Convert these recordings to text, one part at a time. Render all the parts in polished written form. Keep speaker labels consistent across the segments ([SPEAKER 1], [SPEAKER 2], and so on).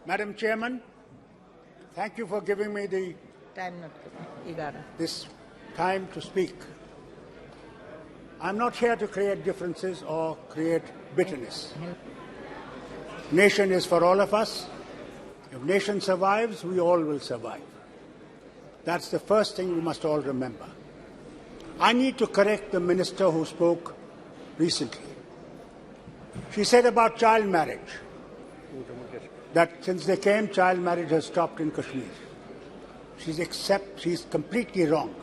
[SPEAKER 1] Madam Chairman, thank you for giving me this time to speak. I'm not here to create differences or create bitterness. Nation is for all of us. If nation survives, we all will survive. That's the first thing we must all remember. I need to correct the minister who spoke recently. She said about child marriage, that since they came, child marriage has stopped in Kashmir. She's completely wrong.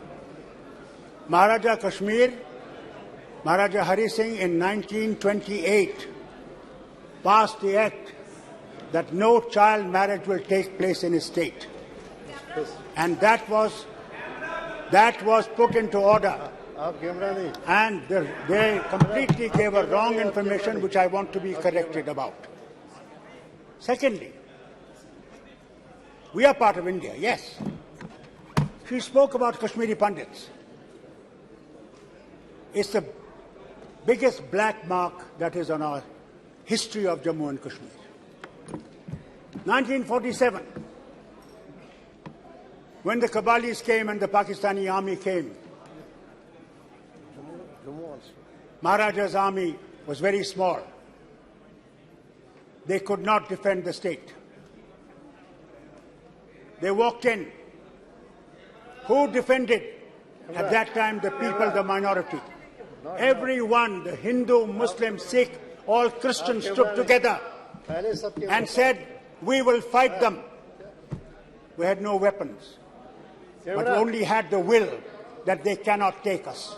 [SPEAKER 1] Maharaja Hari Singh in 1928 passed the act that no child marriage will take place in his state. And that was put into order. And they completely gave a wrong information, which I want to be corrected about. Secondly, we are part of India, yes. She spoke about Kashmiri Pandits. It's the biggest black mark that is on our history of Jammu and Kashmir. 1947, when the Kabalis came and the Pakistani army came, Maharaja's army was very small. They could not defend the state. They walked in. Who defended at that time the people, the minority? Everyone, the Hindu, Muslim, Sikh, all Christians stood together and said, we will fight them. We had no weapons, but we only had the will that they cannot take us.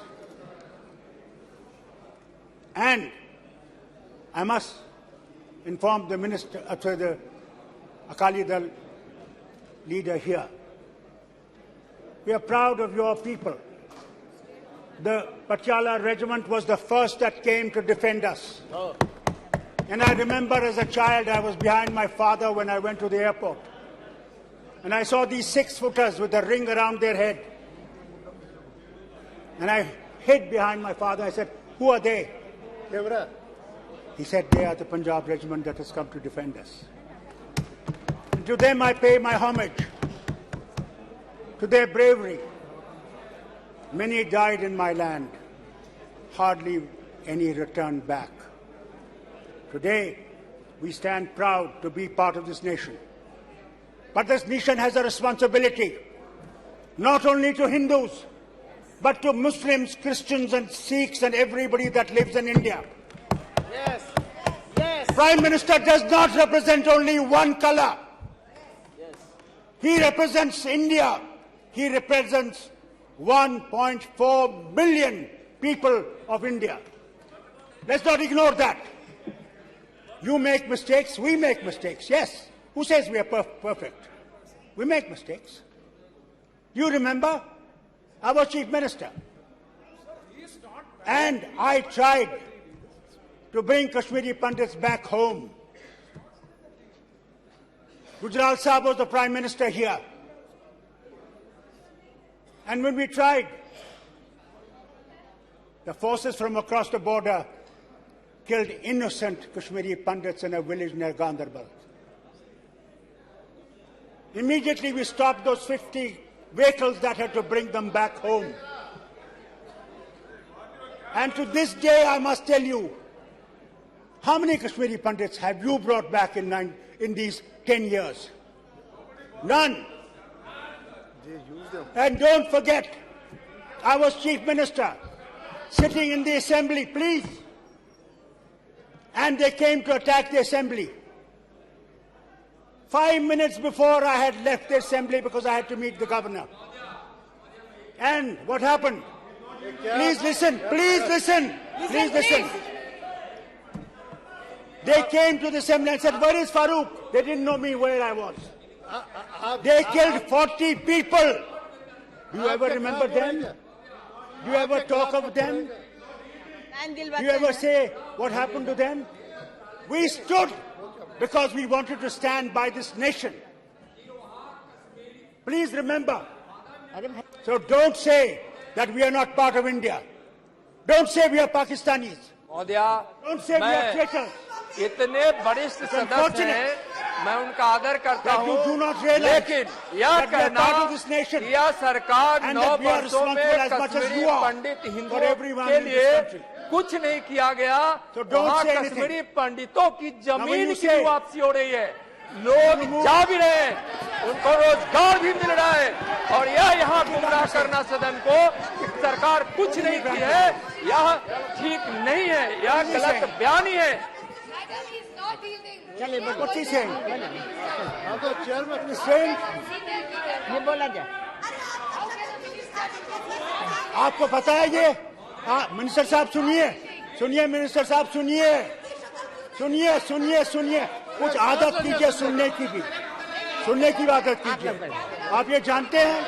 [SPEAKER 1] And I must inform the minister, the Akali Dal leader here. We are proud of your people. The Patiala regiment was the first that came to defend us. And I remember as a child, I was behind my father when I went to the airport. And I saw these 6-footers with a ring around their head. And I hid behind my father. I said, who are they? He said, they are the Punjab regiment that has come to defend us. And to them I pay my homage, to their bravery. Many died in my land, hardly any returned back. Today, we stand proud to be part of this nation. But this nation has a responsibility, not only to Hindus, but to Muslims, Christians and Sikhs and everybody that lives in India.
[SPEAKER 2] Yes. Yes.
[SPEAKER 1] Prime Minister does not represent only one color.
[SPEAKER 2] Yes.
[SPEAKER 1] He represents India. He represents 1.4 billion people of India. Let's not ignore that. You make mistakes, we make mistakes, yes. Who says we are perfect? We make mistakes. You remember? I was Chief Minister. And I tried to bring Kashmiri Pandits back home. Gujral Sahib was the Prime Minister here. And when we tried, the forces from across the border killed innocent Kashmiri Pandits in a village near Gandarbal. Immediately we stopped those 50 vehicles that had to bring them back home. And to this day, I must tell you, how many Kashmiri Pandits have you brought back in these 10 years? None. And don't forget, I was Chief Minister, sitting in the Assembly, please. And they came to attack the Assembly. 5 minutes before I had left the Assembly because I had to meet the Governor. And what happened? Please listen, please listen, please listen. They came to the Assembly and said, where is Farooq? They didn't know me where I was. They killed 40 people. Do you ever remember them? Do you ever talk of them? Do you ever say what happened to them? We stood because we wanted to stand by this nation. Please remember. So don't say that we are not part of India. Don't say we are Pakistanis. Don't say we are traitors.
[SPEAKER 2] इतने वरिष्ठ सदस्य हैं
[SPEAKER 3] मैं उनका आदर करता
[SPEAKER 1] that you
[SPEAKER 3] हूँ,
[SPEAKER 1] do not realize
[SPEAKER 3] लेकिन यह
[SPEAKER 1] that we are
[SPEAKER 3] कहना
[SPEAKER 1] part of this nation
[SPEAKER 3] कि यह सरकार
[SPEAKER 1] and
[SPEAKER 3] 9
[SPEAKER 1] that we are
[SPEAKER 3] वर्षों में
[SPEAKER 1] responsible as much as
[SPEAKER 3] Kashmiri
[SPEAKER 1] you are
[SPEAKER 3] Pandit
[SPEAKER 1] for
[SPEAKER 3] हिंदुओं
[SPEAKER 1] everyone
[SPEAKER 3] के
[SPEAKER 1] in this
[SPEAKER 3] लिए
[SPEAKER 1] country.
[SPEAKER 3] कुछ नहीं किया गया,
[SPEAKER 1] So don't
[SPEAKER 3] वहाँ
[SPEAKER 1] say anything.
[SPEAKER 3] कश्मीरी पंडितों की
[SPEAKER 1] when
[SPEAKER 3] जमीन
[SPEAKER 1] you
[SPEAKER 3] की
[SPEAKER 1] say-
[SPEAKER 3] वापसी हो रही है, लोग जा भी रहे हैं, उनको रोजगार भी मिल रहा है, और यह यहाँ गुमराह करना सदन को कि सरकार कुछ नहीं की है, यह ठीक नहीं है, यह गलत बयानी है।
[SPEAKER 1] What is he saying? He's saying,
[SPEAKER 2] ये बोला जाए।
[SPEAKER 1] आपको पता है ये? मिनिस्टर साहब सुनिए, सुनिए मिनिस्टर साहब सुनिए, सुनिए सुनिए सुनिए, कुछ आदत कीजिए सुनने की भी, सुनने की आदत कीजिए। आप ये जानते हैं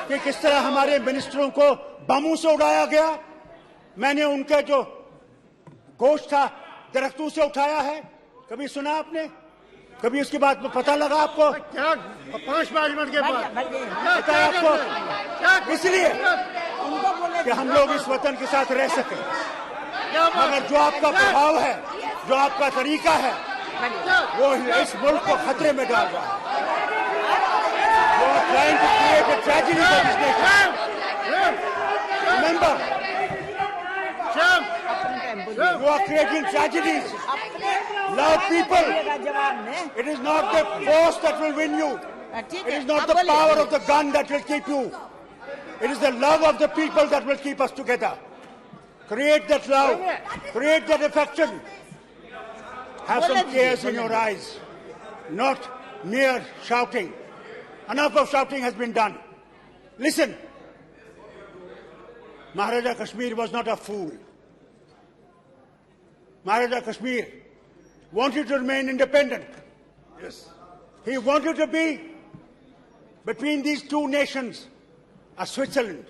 [SPEAKER 1] कि किस तरह हमारे मिनिस्टरों को बमों से उड़ाया गया? मैंने उनके जो गोश्त था दरख्तों से उठाया है, कभी सुना आपने? कभी उसकी बात में पता लगा आपको?
[SPEAKER 4] क्या 5 मिनट के बाद
[SPEAKER 1] पता है आपको? इसलिए कि हम लोग इस वतन के साथ रह सके, मगर जो आपका प्रभाव है, जो आपका तरीका है, वो इस मुल्क को खतरे में डाल रहा है। You are trying to create a tragedy for this nation. Remember, you are creating tragedies. Love people. It is not the force that will win you. It is not the power of the gun that will keep you. It is the love of the people that will keep us together. Create that love. Create that affection. Have some tears in your eyes. Not mere shouting. Enough of shouting has been done. Listen. Maharaja Kashmir was not a fool. Maharaja Kashmir wanted to remain independent.
[SPEAKER 4] Yes.
[SPEAKER 1] He wanted to be between these two nations, a Switzerland.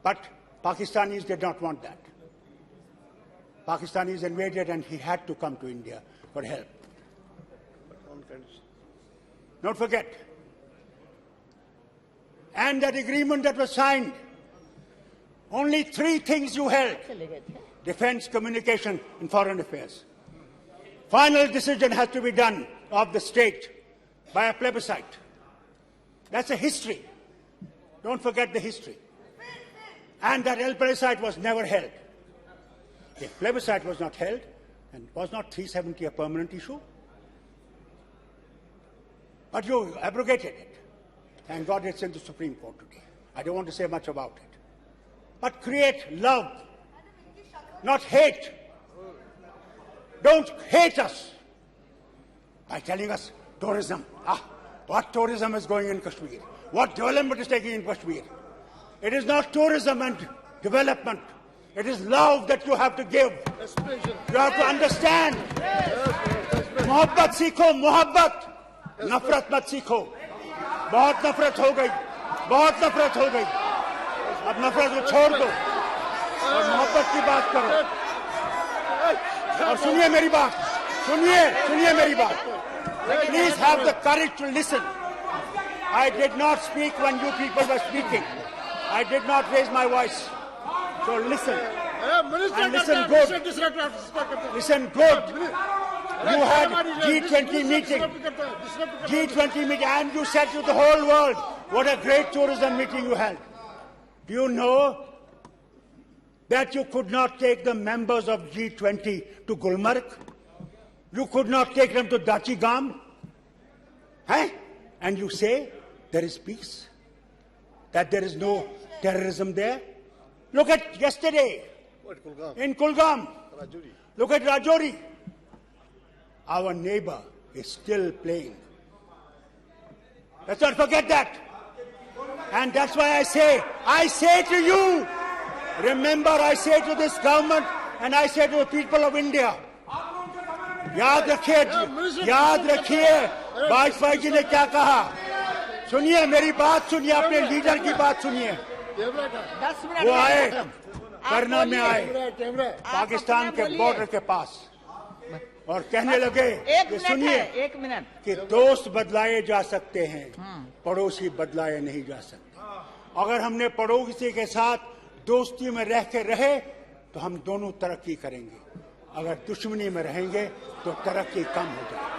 [SPEAKER 1] But Pakistanis did not want that. Pakistanis invaded and he had to come to India for help. Don't forget. And that agreement that was signed, only 3 things you held: defense, communication, and foreign affairs. Final decision has to be done of the state by a plebiscite. That's a history. Don't forget the history. And that plebiscite was never held. If plebiscite was not held, and was not 370 a permanent issue? But you abrogated it. Thank God it's in the Supreme Court today. I don't want to say much about it. But create love, not hate. Don't hate us by telling us tourism. What tourism is going in Kashmir? What development is taking in Kashmir? It is not tourism and development. It is love that you have to give. You have to understand. Mohabbat seekho, mohabbat. Nafrat mat seekho. बहुत नफरत हो गई, बहुत नफरत हो गई। अब नफरत को छोड़ दो और मोहब्बत की बात करो। और सुनिए मेरी बात, सुनिए मेरी बात। Please have the courage to listen. I did not speak when you people were speaking. I did not raise my voice. So listen. And listen good. Listen good. You had G20 meeting. G20 meeting, and you said to the whole world, what a great tourism meeting you had. Do you know that you could not take the members of G20 to Gulmarg? You could not take them to Dachigam? And you say there is peace? That there is no terrorism there? Look at yesterday in Kulgam. Look at Rajouri. Our neighbor is still playing. Let's not forget that. And that's why I say to you, remember, I say to this government and I say to the people of India, याद रखिए वाजपेयी जी ने क्या कहा। सुनिए मेरी बात, सुनिए अपने लीडर की बात सुनिए। वो आए, करना में आए पाकिस्तान के बॉर्डर के पास और कहने लगे कि सुनिए कि दोस्त बदलाए जा सकते हैं, पड़ोसी बदलाए नहीं जा सकते। अगर हमने पड़ोसी के साथ दोस्ती में रह के रहे तो हम दोनों तरक्की करेंगे, अगर दुश्मनी में रहेंगे तो तरक्की कम हो जाएगी।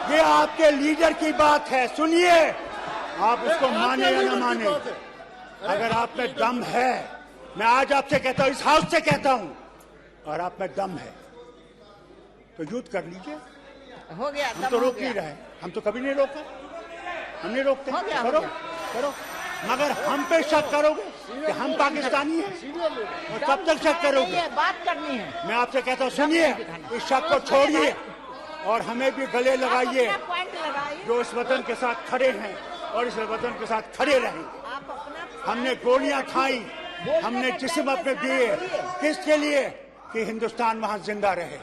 [SPEAKER 1] ये आपके लीडर की बात है, सुनिए। आप उसको माने या न माने, अगर आप में दम है, मैं आज आपसे कहता हूं, इस हाउस से कहता हूं, और आप में दम है तो युद्ध कर लीजिए।
[SPEAKER 2] हो गया,
[SPEAKER 1] हम तो रोक नहीं रहे, हम तो कभी नहीं रोका, हम नहीं रोकते। करो करो, मगर हम पे शक करोगे कि हम पाकिस्तानी हैं, और कब तक शक करोगे?
[SPEAKER 2] बात करनी है।
[SPEAKER 1] मैं आपसे कहता हूँ, सुनिए, इस शक को छोड़िए और हमें भी गले लगाइए, जो इस वतन के साथ खड़े हैं और इस वतन के साथ खड़े रहें। हमने गोलियां खाई, हमने जिस्म अपने दिए, किसके लिए? कि हिंदुस्तान वहां जिंदा रहे।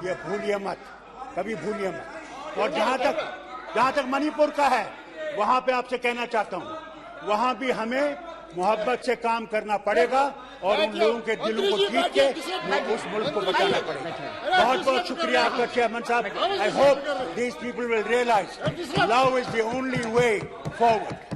[SPEAKER 1] ये भूलिए मत, कभी भूलिए मत। और जहां तक मणिपुर का है, वहां पे आपसे कहना चाहता हूं, वहां भी हमें मोहब्बत से काम करना पड़ेगा और उन लोगों के दिलों को जीत के उस मुल्क को बचाना पड़ेगा। बहुत बहुत शुक्रिया आपका चेयरमैन साहब। I hope these people will realise love is the only way forward.